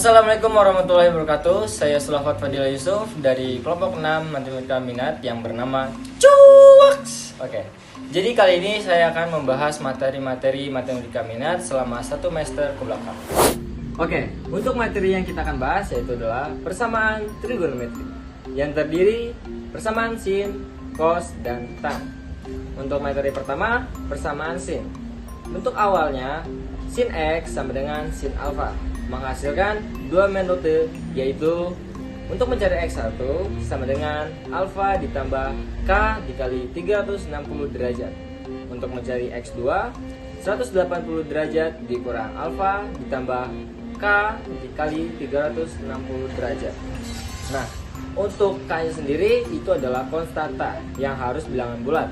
Assalamualaikum warahmatullahi wabarakatuh. Saya Sulafat Fadila Yusuf dari kelompok 6 Matematika Minat yang bernama Cuaks. Oke. Jadi kali ini saya akan membahas materi-materi Matematika Minat selama 1 semester ke belakang. Oke, untuk materi yang kita akan bahas yaitu adalah persamaan trigonometri yang terdiri persamaan sin, cos, dan tan. Untuk materi pertama, persamaan sin. Bentuk awalnya sin X sama dengan sin alfa menghasilkan dua metode, yaitu untuk mencari X1 sama dengan alfa ditambah K dikali 360 derajat. Untuk mencari X2 180 derajat dikurang alfa ditambah K dikali 360 derajat. Nah, untuk K nya sendiri itu adalah konstanta yang harus bilangan bulat.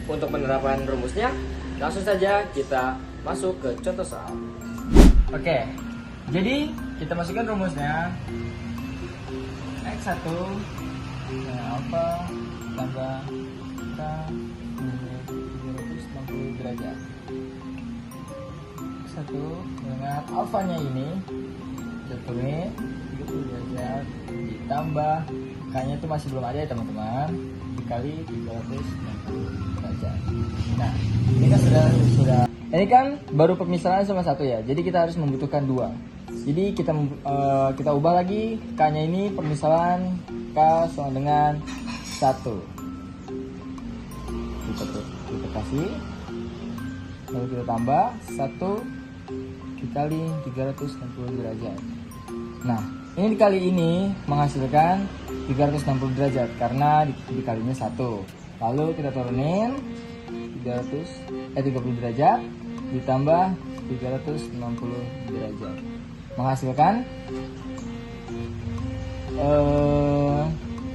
Untuk penerapan rumusnya, langsung saja kita masuk ke contoh soal. Oke, jadi kita masukkan rumusnya. X1 alfa tambah K 360 derajat. X1 dengan alfanya ini tulis 30 derajat ditambah K nya itu masih belum ada ya teman-teman, dikali 360 derajat. Nah, ini kan sudah ini kan baru pemisahan sama satu ya, jadi kita harus membutuhkan dua. Jadi kita ubah lagi K-nya ini permisalan K sama dengan 1. Kita kasih, lalu kita tambah 1 dikali 360 derajat. Nah, ini dikali ini menghasilkan 360 derajat karena dikalinya 1. Lalu kita turunin 30 derajat ditambah 360 derajat menghasilkan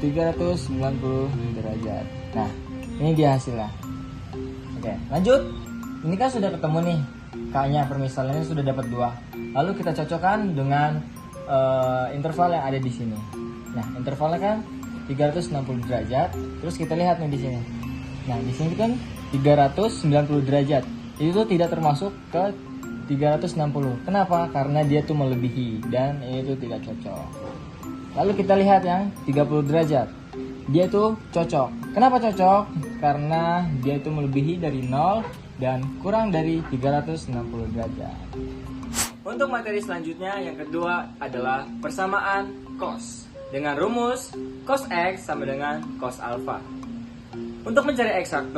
390 derajat. Nah, ini dia hasilnya. Oke, lanjut. Ini kan sudah ketemu nih K-nya, permisalannya sudah dapat 2. Lalu kita cocokkan dengan interval yang ada di sini. Nah, intervalnya kan 360 derajat. Terus kita lihat nih di sini. Nah, di sini kan 390 derajat. Itu tidak termasuk ke 360. Kenapa? Karena dia tuh melebihi dan ini tuh tidak cocok. Lalu kita lihat yang 30 derajat. Dia tuh cocok. Kenapa cocok? Karena dia itu melebihi dari 0 dan kurang dari 360 derajat. Untuk materi selanjutnya yang kedua adalah persamaan cos dengan rumus cos X sama dengan cos alfa. Untuk mencari X1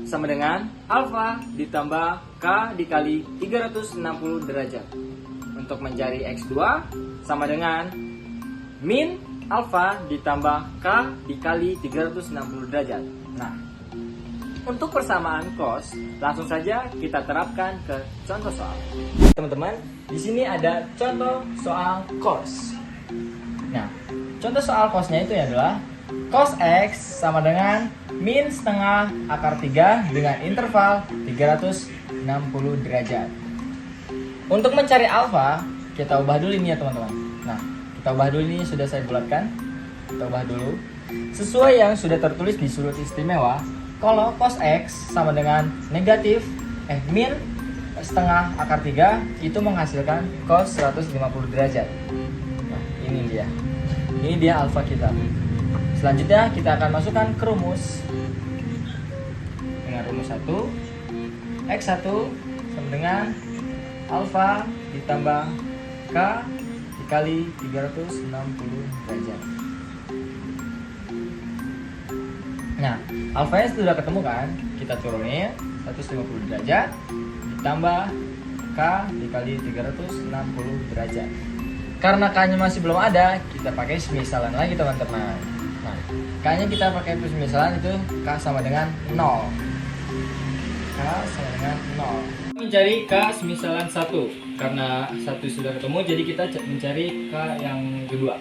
sama dengan alfa ditambah K dikali 360 derajat. Untuk mencari X2 sama dengan min alfa ditambah K dikali 360 derajat. Nah, untuk persamaan cos, langsung saja kita terapkan ke contoh soal. Teman-teman, di sini ada contoh soal cos. Nah, contoh soal cosnya itu adalah cos X sama dengan min setengah akar 3 dengan interval 360 derajat. Untuk mencari alfa, kita ubah dulu ini ya teman-teman. Nah, kita ubah dulu ini, sudah saya bulatkan. Kita ubah dulu sesuai yang sudah tertulis di surut istimewa. Kalau cos X sama dengan negatif min setengah akar 3 itu menghasilkan cos 150 derajat. Nah, ini dia. Ini dia alfa kita. Selanjutnya kita akan masukkan ke rumus. Dengan rumus 1, X1 sama dengan alfa ditambah K dikali 360 derajat. Nah, alfanya sudah ketemu kan? Kita turunin 150 derajat ditambah K dikali 360 derajat. Karena K-nya masih belum ada, kita pakai semisalan lagi teman-teman. Nah, K-nya kita pakai semisalan itu K sama dengan 0. K sama dengan 0. Mencari K semisalan 1. Karena 1 sudah ketemu, jadi kita mencari K yang kedua.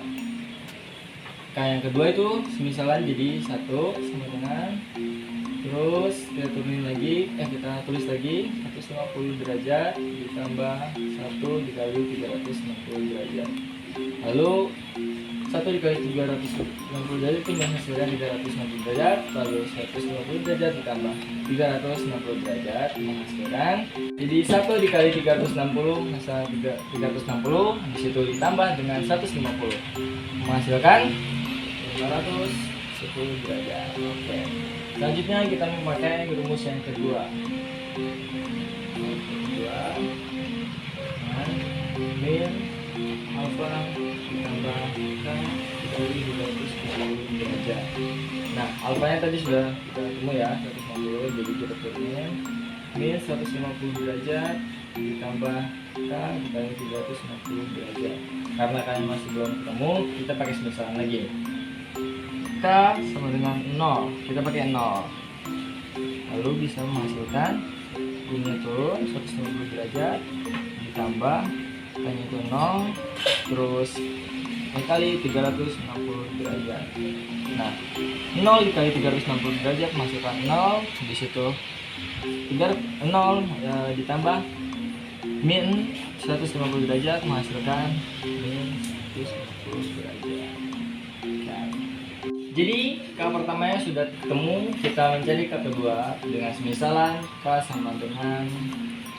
K yang kedua itu semisalan jadi 1 sama dengan 360 Terus kita turunin lagi, kita tulis lagi 150 derajat ditambah 1 dikali 360 derajat. Lalu 1 dikali 360 derajat itu menghasilkan 360 derajat. Lalu 150 derajat ditambah 360 derajat menghasilkan. Jadi 1 dikali 360 menghasilkan 360. Disitu ditambah dengan 150 menghasilkan 510 derajat. Oke. Selanjutnya kita memakai rumus yang kedua. Min alfa ditambah k dikali 250 derajat. Nah, alfanya tadi sudah kita ketemu ya, 150. Jadi kita turunin min 150 derajat ditambah k dikali 360 derajat. Karena kalian masih belum ketemu, kita pakai semisalan lagi. K sama dengan 0, kita pakai 0, lalu bisa menghasilkan ini turun 150 derajat ditambah kalinya itu 0 terus kali 360 derajat. Nah, 0 dikali 360 derajat menghasilkan 0. Di situ 0 ditambah min 150 derajat menghasilkan min 150 derajat. Jadi K pertamanya sudah ketemu, kita mencari K kedua dengan semisalan K sama dengan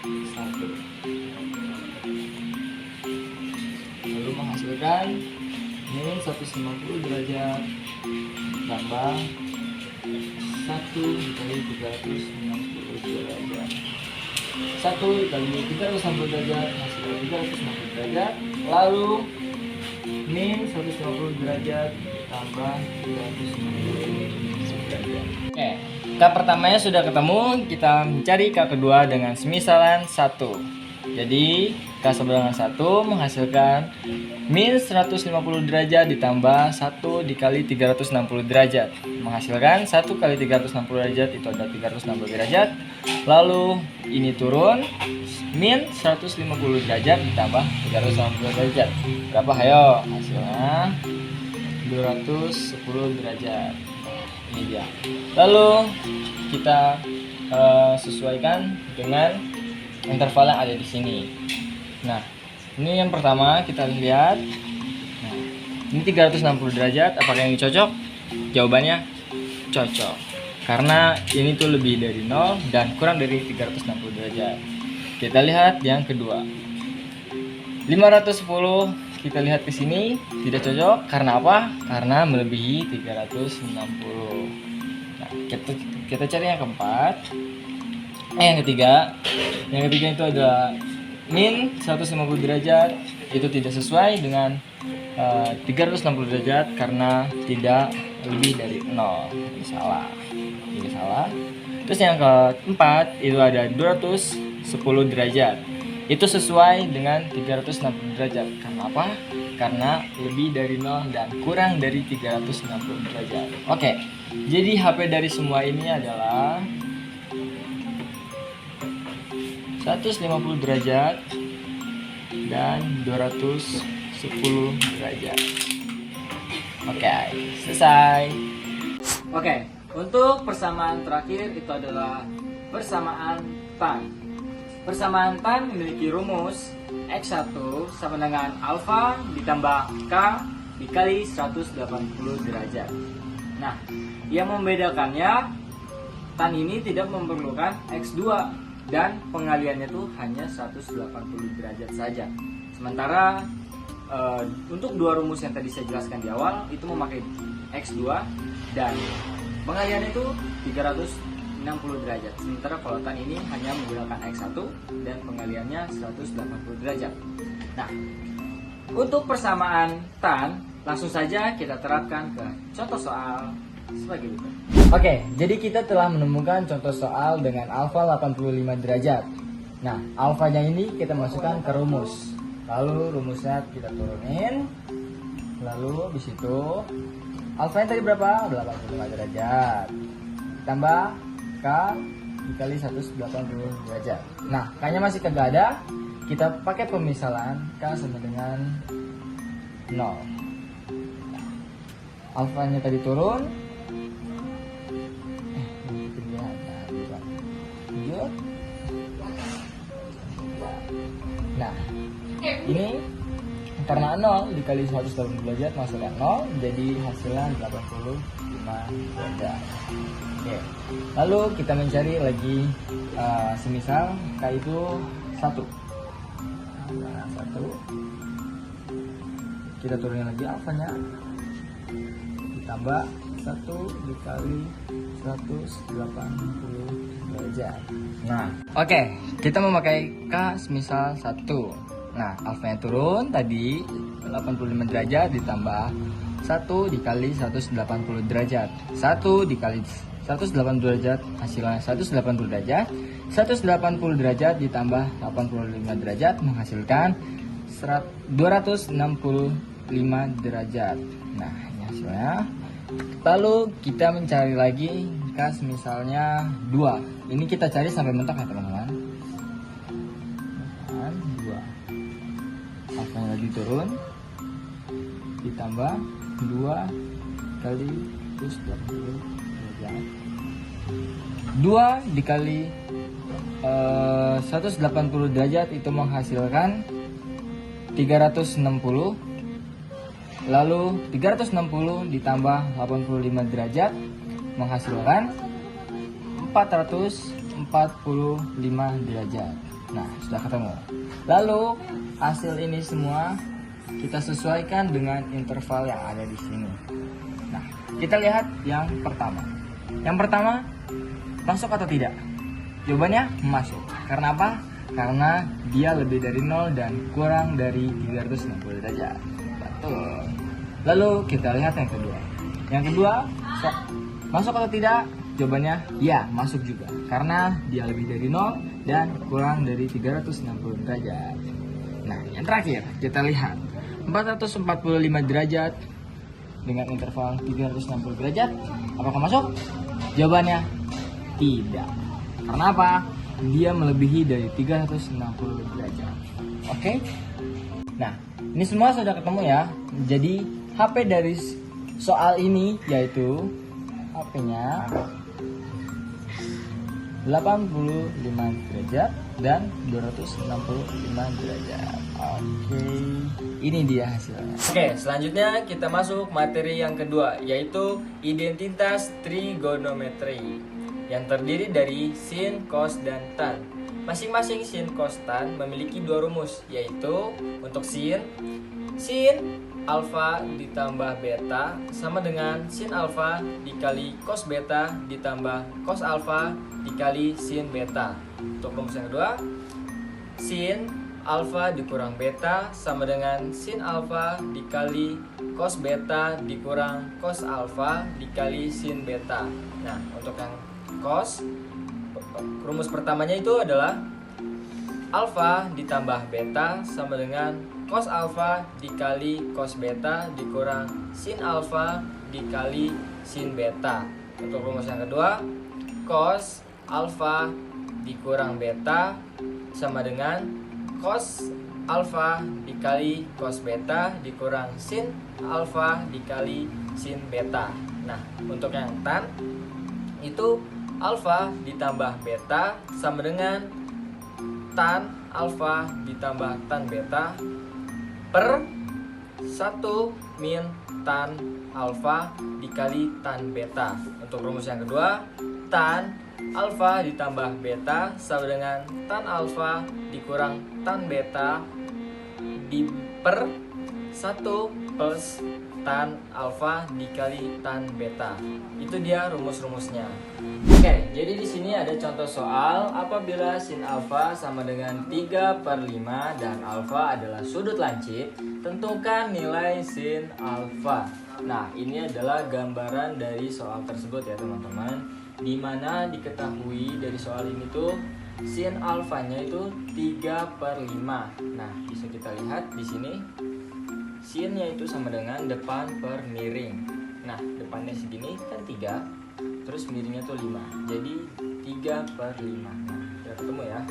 1. Lalu menghasilkan min 150 derajat tambah 1 dikali 360 derajat. 1 dikali 360 derajat menghasilkan 360 derajat. Lalu min 150 derajat tambah 360 derajat. K pertamanya sudah ketemu, kita mencari K kedua dengan semisalan 1. Jadi K sama dengan 1 menghasilkan min 150 derajat ditambah 1 dikali 360 derajat menghasilkan 1 kali 360 derajat itu ada 360 derajat. Lalu ini turun min 150 derajat ditambah 360 derajat. Berapa? Ayo hasilnya 210 derajat. Ini dia. Lalu kita sesuaikan dengan interval yang ada di sini. Nah, ini yang pertama kita lihat. Nah, ini 360 derajat. Apakah ini cocok? Jawabannya cocok. Karena ini tuh lebih dari 0 dan kurang dari 360 derajat. Kita lihat yang kedua. 510 kita lihat ke sini tidak cocok. Karena apa? Karena melebihi 360. Nah, kita cari yang keempat. Yang ketiga itu ada min 150 derajat. Itu tidak sesuai dengan 360 derajat karena tidak lebih dari 0. Ini salah. Terus yang keempat itu ada 210 derajat. Itu sesuai dengan 360 derajat. Karena apa? Karena lebih dari 0 dan kurang dari 360 derajat. Oke. Jadi HP dari semua ini adalah 150 derajat dan 210 derajat. Oke, selesai. Oke, untuk persamaan terakhir itu adalah persamaan tan. Persamaan tan memiliki rumus X1 sama dengan alfa ditambah K dikali 180 derajat. Nah, yang membedakannya tan ini tidak memerlukan X2 dan pengaliannya itu hanya 180 derajat saja. Sementara untuk dua rumus yang tadi saya jelaskan di awal itu memakai X2 dan pengaliannya itu 360 derajat. Sementara kalau tan ini hanya menggunakan X1 dan pengaliannya 180 derajat. Nah, untuk persamaan tan langsung saja kita terapkan ke contoh soal sebagai berikut. Oke, jadi kita telah menemukan contoh soal dengan alfa 85 derajat. Nah, alfanya ini kita masukkan ke rumus. Lalu rumusnya kita turunin. Lalu di situ alfanya tadi berapa? 85 derajat. Tambah K dikali 180 derajat. Nah, K-nya masih kagak ada. Kita pakai pemisalan K sama dengan 0. Alfanya tadi turun. Nah, ini karena 0 dikali 180 derajat masukkan 0, jadi hasilnya 85 derajat. Oke. Lalu kita mencari lagi semisal K itu 1. Nah, 1. Kita turunin lagi alfanya. Ditambah 1 dikali 180 derajat. Nah, oke, kita memakai K semisal 1. Nah, alfanya turun tadi 85 derajat ditambah 1 dikali 180 derajat. 1 dikali 180 derajat hasilnya 180 derajat. 180 derajat ditambah 85 derajat menghasilkan 265 derajat. Nah, ini hasilnya. Lalu kita mencari lagi K misalnya 2. Ini kita cari sampai mentok ya teman-teman. 2. Alfanya lagi turun. Ditambah 2 kali 180 derajat. 2 dikali 180 derajat itu menghasilkan 360. Lalu 360 ditambah 85 derajat menghasilkan 445 derajat. Nah, sudah ketemu. Lalu hasil ini semua kita sesuaikan dengan interval yang ada di sini. Nah, kita lihat yang pertama. Yang pertama, masuk atau tidak? Jawabannya masuk. Karena apa? Karena dia lebih dari 0 dan kurang dari 360 derajat. Betul. Lalu kita lihat yang kedua. Yang kedua, masuk atau tidak? Jawabannya ya, masuk juga. Karena dia lebih dari 0 dan kurang dari 360 derajat. Nah, yang terakhir kita lihat 445 derajat dengan interval 360 derajat. Apakah masuk? Jawabannya tidak. Karena apa? Dia melebihi dari 360 derajat. Oke? Nah, ini semua sudah ketemu ya. Jadi HP dari soal ini yaitu HP-nya 85 derajat dan 265 derajat. Oke, ini dia hasilnya. Oke, selanjutnya kita masuk materi yang kedua, yaitu identitas trigonometri yang terdiri dari sin, cos, dan tan. Masing-masing sin, cos, tan memiliki dua rumus, yaitu untuk sin alfa ditambah beta sama dengan sin alfa dikali cos beta ditambah cos alfa dikali sin beta. Untuk rumus yang kedua, sin alfa dikurang beta sama dengan sin alfa dikali cos beta dikurang cos alfa dikali sin beta. Nah, untuk yang cos, rumus pertamanya itu adalah alfa ditambah beta sama dengan cos alfa dikali cos beta dikurang sin alfa dikali sin beta. Untuk rumus yang kedua, cos alfa dikurang beta sama dengan cos alfa dikali cos beta dikurang sin alfa dikali sin beta. Nah, untuk yang tan itu alfa ditambah beta sama dengan tan alfa ditambah tan beta per 1 min tan alfa dikali tan beta. Untuk rumus yang kedua, tan alfa ditambah beta sama dengan tan alfa dikurang tan beta di per 1 plus tan alfa dikali tan beta. Itu dia rumus-rumusnya. Oke, jadi di sini ada contoh soal apabila sin alfa sama dengan 3/5 dan alfa adalah sudut lancip, tentukan nilai sin alfa. Nah, ini adalah gambaran dari soal tersebut ya teman-teman, dimana diketahui dari soal ini tuh sin alfanya itu 3/5. Nah, bisa kita lihat di sini sinnya itu sama dengan depan per miring. Nah, depannya segini kan 3, terus miringnya tuh 5, jadi 3/5. Nah, udah ketemu ya.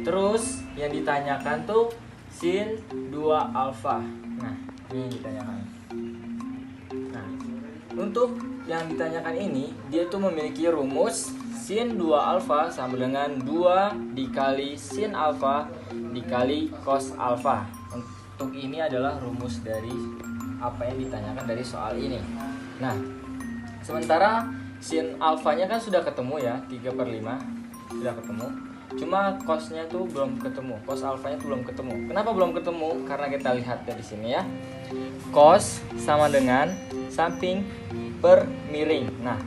Terus yang ditanyakan tuh sin 2 alfa. Nah, ini yang ditanyakan. Nah, untuk yang ditanyakan ini, dia tuh memiliki rumus sin 2 alfa sama dengan 2 dikali sin alfa dikali cos alfa. Untuk ini adalah rumus dari apa yang ditanyakan dari soal ini. Nah, sementara sin alfanya kan sudah ketemu ya, 3/5 sudah ketemu. Cuma cosnya tuh belum ketemu, cos alfanya tuh belum ketemu. Kenapa belum ketemu? Karena kita lihat dari sini ya. Cos sama dengan samping per miring. Nah,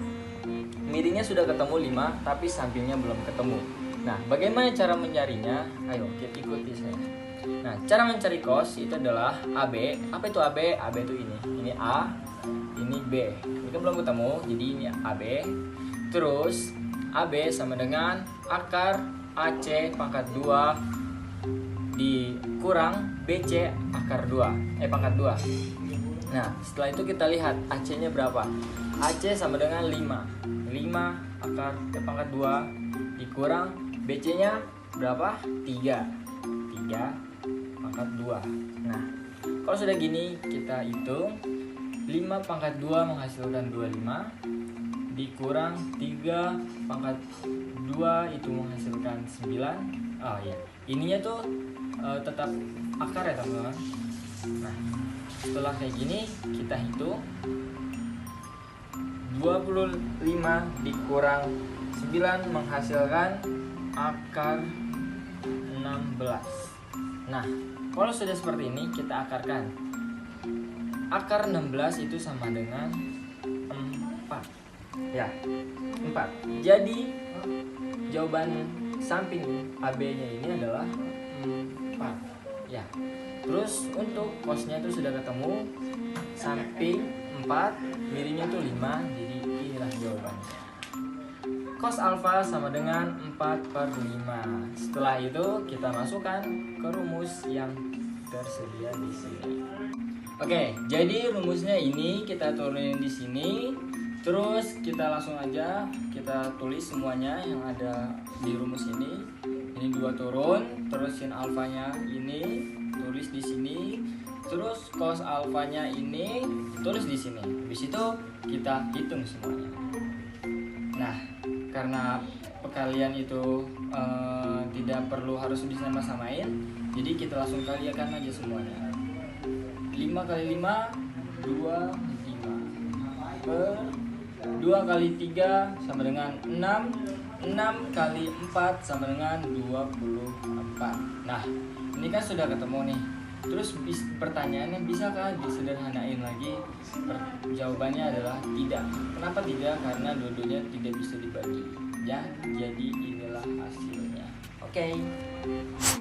miringnya sudah ketemu 5, tapi sampingnya belum ketemu. Nah, bagaimana cara mencarinya? Ayo kita ikuti saya. Nah, cara mencari cos itu adalah AB. Apa itu AB? AB itu ini. Ini A, ini B. Ini kan belum ketemu, jadi ini AB. Terus AB sama dengan akar AC pangkat 2 dikurang BC akar 2. Pangkat 2. Nah, setelah itu kita lihat AC-nya berapa. AC sama dengan 5. 5 akar pangkat 2 dikurang BC-nya berapa? 3. 3 pangkat 2. Nah, kalau sudah gini kita hitung 5 pangkat 2 menghasilkan 25 dikurang 3 pangkat 2 itu menghasilkan 9. Oh iya, ininya tuh tetap akar ya teman-teman. Nah, setelah kayak gini kita hitung 25 dikurang 9 menghasilkan akar 16. Nah, kalau sudah seperti ini kita akarkan. Akar 16 itu sama dengan 4. Ya, 4. Jadi jawaban samping AB-nya ini adalah 4. Ya. Terus untuk cosnya itu sudah ketemu, samping 4, miringnya itu 5, jadi inilah jawabannya. Cos alfa sama dengan 4/5. Setelah itu kita masukkan ke rumus yang tersedia di sini. Oke, jadi rumusnya ini kita turunin di sini. Terus kita langsung aja kita tulis semuanya yang ada di rumus ini. Ini 2 turun, terus sin alfanya ini tulis di sini. Terus cos alfanya ini tulis di sini. Habis itu kita hitung semuanya. Nah, karena perkalian itu tidak perlu harus disama-samain, jadi kita langsung kalikan aja semuanya. 5 kali 5 25 per 2 kali 3 sama dengan 6. 6 kali 4 sama dengan 24. Nah, ini kan sudah ketemu nih. Terus pertanyaannya, bisakah disederhanain lagi? Jawabannya adalah tidak. Kenapa tidak? Karena dua-duanya tidak bisa dibagi. Ya, jadi inilah hasilnya. Oke.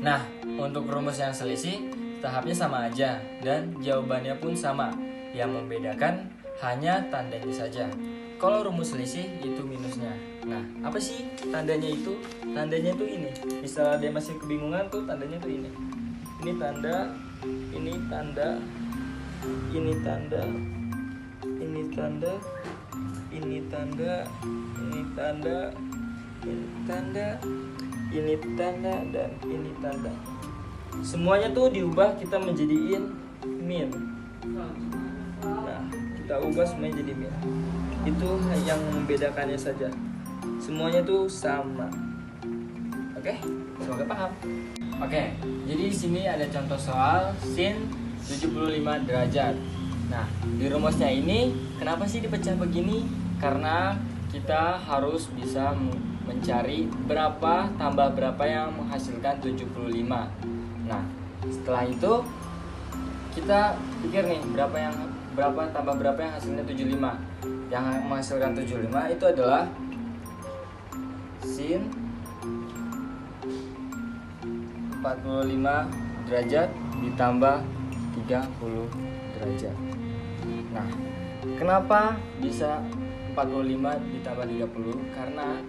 Nah, untuk rumus yang selisih tahapnya sama aja dan jawabannya pun sama. Yang membedakan hanya tandanya saja. Kalau rumus selisih itu minusnya. Nah, apa sih tandanya itu? Tandanya itu ini. Misalnya dia masih kebingungan tuh tandanya tuh ini. Ini tanda, ini tanda, ini tanda, ini tanda, ini tanda, ini tanda, ini tanda, ini tanda, dan ini tanda. Semuanya tuh diubah kita menjadiin min. Nah, kita ubah semuanya jadi min. Itu yang membedakannya saja. Semuanya tuh sama. Oke, semoga paham. Oke, jadi di sini ada contoh soal sin 75 derajat. Nah, di rumusnya ini kenapa sih dipecah begini? Karena kita harus bisa mencari berapa tambah berapa yang menghasilkan 75. Nah, setelah itu kita pikir nih berapa tambah berapa yang hasilnya 75. Yang menghasilkan 75 itu adalah sin 45 derajat ditambah 30 derajat. Nah, kenapa bisa 45 ditambah 30? Karena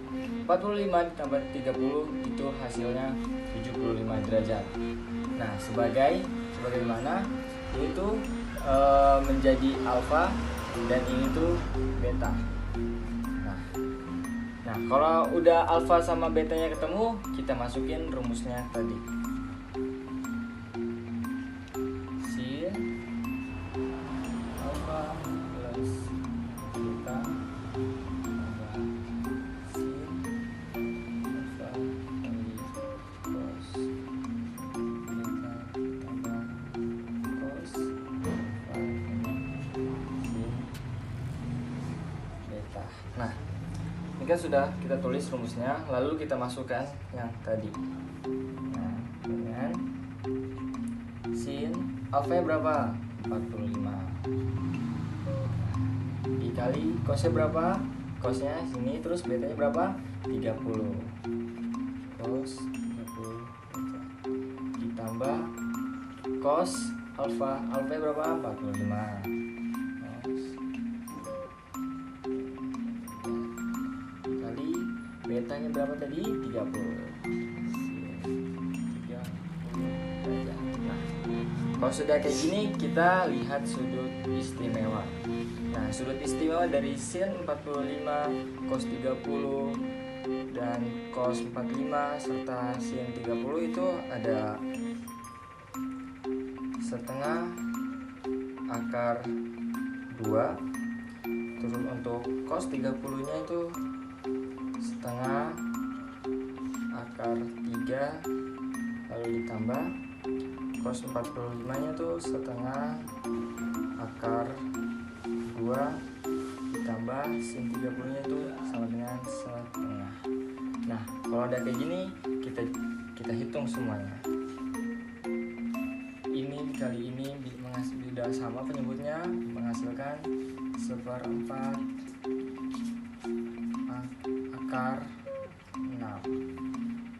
45 ditambah 30 itu hasilnya 75 derajat. Nah, sebagaimana itu menjadi alfa dan ini tuh beta. Nah, kalau udah alfa sama betanya ketemu, kita masukin rumusnya tadi. Sin alfa plus beta tambah sin alfa kali cos Ketika sudah kita tulis rumusnya, lalu kita masukkan yang tadi. Nah, dengan sin alfa berapa? 45. Dikali cosnya berapa? Cosnya sini, terus betanya berapa? 30. Cos 30 ditambah cos alfa berapa? 45. Dikali betanya berapa tadi? 30. Nah, kalau sudah kayak gini, kita lihat sudut istimewa. Nah, sudut istimewa dari sin 45, cos 30, dan cos 45 serta sin 30 itu ada setengah akar 2. Terus untuk cos 30 nya itu setengah akar 3, lalu ditambah cos 45 nya tuh setengah akar 2 ditambah sin 30 nya itu sama dengan setengah. Nah, kalau udah kayak gini, kita hitung semuanya. Ini dikali ini sudah sama penyebutnya, menghasilkan 1/4 akar 6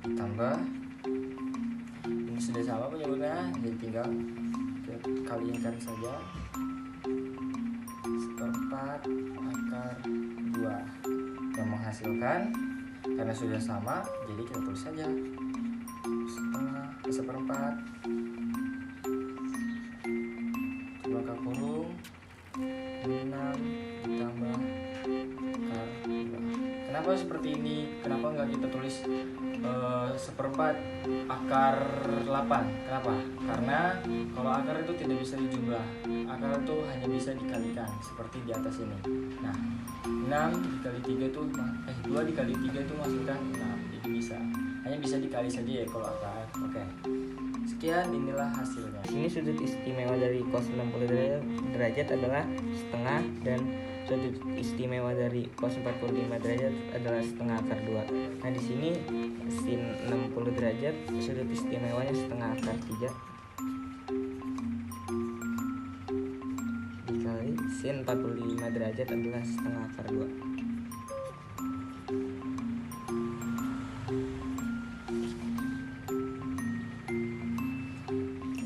ditambah ini sudah sama penyebutnya, jadi tinggal kita kalikan saja 1/4 akar 2 yang menghasilkan, karena sudah sama jadi kita tulis saja 1/4 buka kurung 6 ditambah akar 2. Kenapa seperti ini? Kenapa nggak kita tulis 1/4 akar 8? Kenapa? Karena kalau akar itu tidak bisa dijumlah. Akar itu hanya bisa dikalikan seperti di atas ini. Nah, 6 dikali 3 itu 2 dikali 3 itu menghasilkan 6. Jadi hanya bisa dikali saja ya kalau akar. Oke. Sekian, inilah hasilnya. Sini sudut istimewa dari cos 60 derajat adalah setengah, dan sudut istimewa dari cos 45 derajat adalah setengah akar 2. Nah, di sini sin 60 derajat sudut istimewanya setengah akar 3 dikali sin 45 derajat adalah setengah akar 2.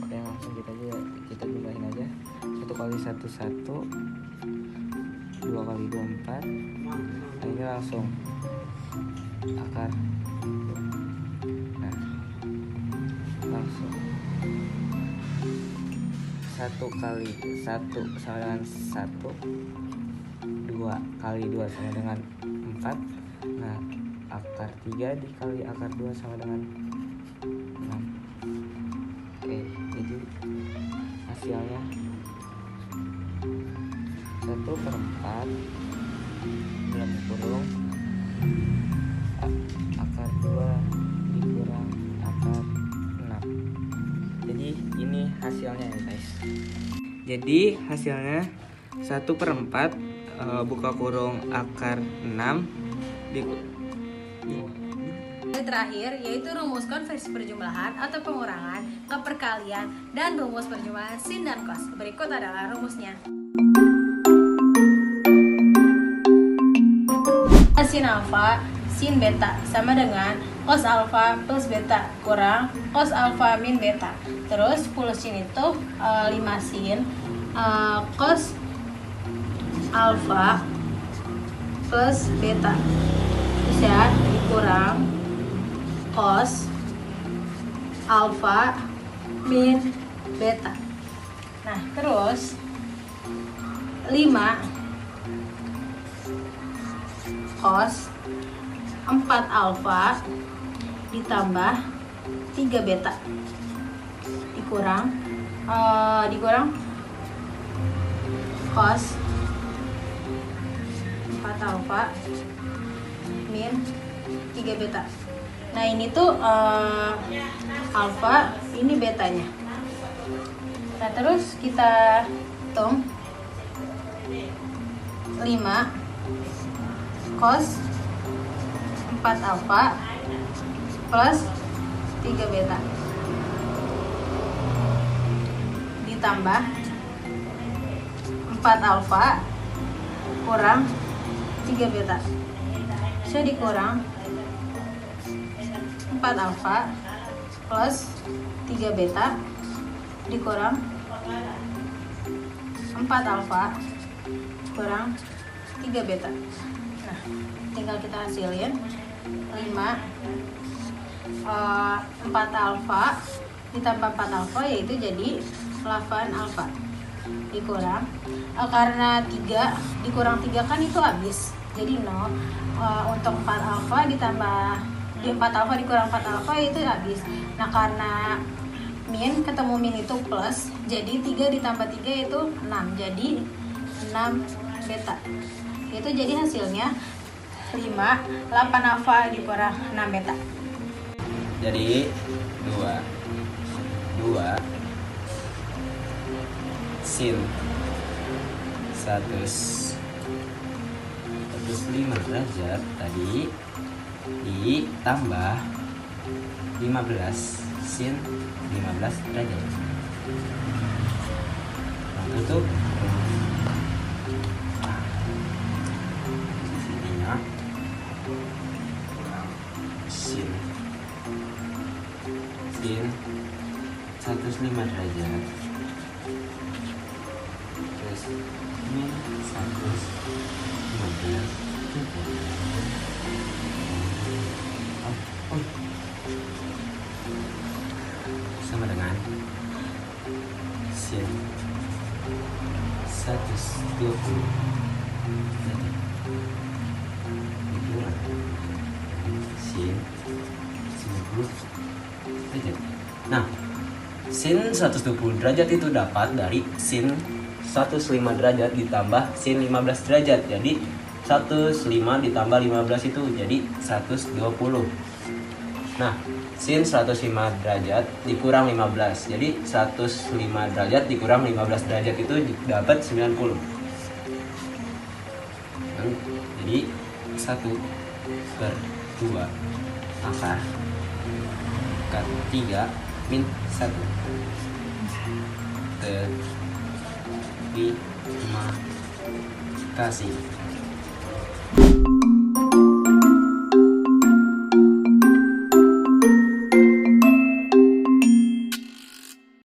Oke, langsung kita jumlahin aja. 1 kali 1 1, 2 kali 2 4. Nah, ini langsung akar. Nah, langsung 1 kali 1 sama dengan 1, 2 kali 2 sama dengan 4. Nah, akar 3 dikali akar 2 sama dengan 6. Oke, jadi hasilnya 1/4 dalam kurung akar 2 dikurang akar 6. Jadi ini hasilnya ya guys. Jadi hasilnya 1/4 buka kurung akar 6 terakhir yaitu rumus konversi perjumlahan atau pengurangan ke perkalian dan rumus perjumlahan sin dan cos. Berikut adalah rumusnya. Sin alfa sin beta sama dengan cos alfa plus beta kurang cos alfa min beta. Terus pulusin itu 5 sin cos alfa plus beta, terus ya dikurang cos alfa min beta. Nah, terus 5 cos 4 alfa ditambah 3 beta dikurang cos 4 alfa min 3 beta. Nah, ini tuh alfa, ini betanya. Nah, terus kita hitung 5 cos 4 alfa plus 3 beta ditambah 4 alfa kurang 3 beta. Saya dikurang 4 alfa plus 3 beta dikurang 4 alfa kurang 3 beta. Nah, tinggal kita hasilin 5 4 alfa ditambah 4 alfa yaitu jadi 8 alfa dikurang karena 3 dikurang 3 kan itu habis jadi 0. Untuk 4 alfa ditambah 4 alfa dikurang 4 alfa itu habis. Nah, karena min ketemu min itu plus jadi 3 ditambah 3 itu 6 jadi 6 beta. Itu jadi hasilnya 5 8 alfa dikurang 6 beta. Jadi 2 sin 105 derajat tadi ditambah 15 sin 15 derajat. Nah, tutup. Sininya sin 105 derajat terus min 115 sama dengan sin 120 dikurang sin 90 derajat. Nah, sin 120 derajat itu dapat dari sin 105 derajat ditambah sin 15 derajat. Jadi 105 ditambah 15 itu jadi 120. Nah, sin 105 derajat dikurang 15. Jadi 105 derajat dikurang 15 derajat itu dapat 90. Jadi 1/2 akar 3 min 1 terima kasih.